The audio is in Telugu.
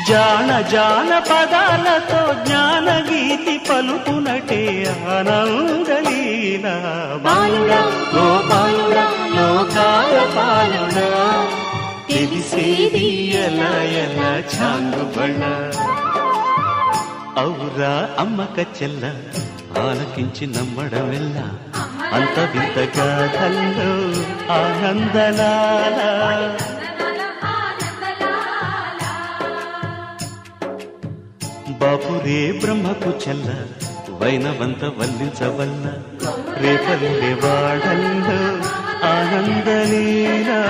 జాన జాన పదాలతో జ్ఞానగీతి పలుకునటే ఆనందలీల బాలుడా గోపాలుడా లోకాల పాలుడా తెలిసేది ఎలా ఎలా చాంగుబళ్ళ ఔరా అమ్మక చెల్ల ఆలకించి నమ్మడమెల్ల అంత వింత గాథల్లో ఆనందలాల బాపురే బ్రహ్మకు చెల్ల వైనవంత వల్లించవల్ల రేపల్లె వాడల్లో ఆనందలీలా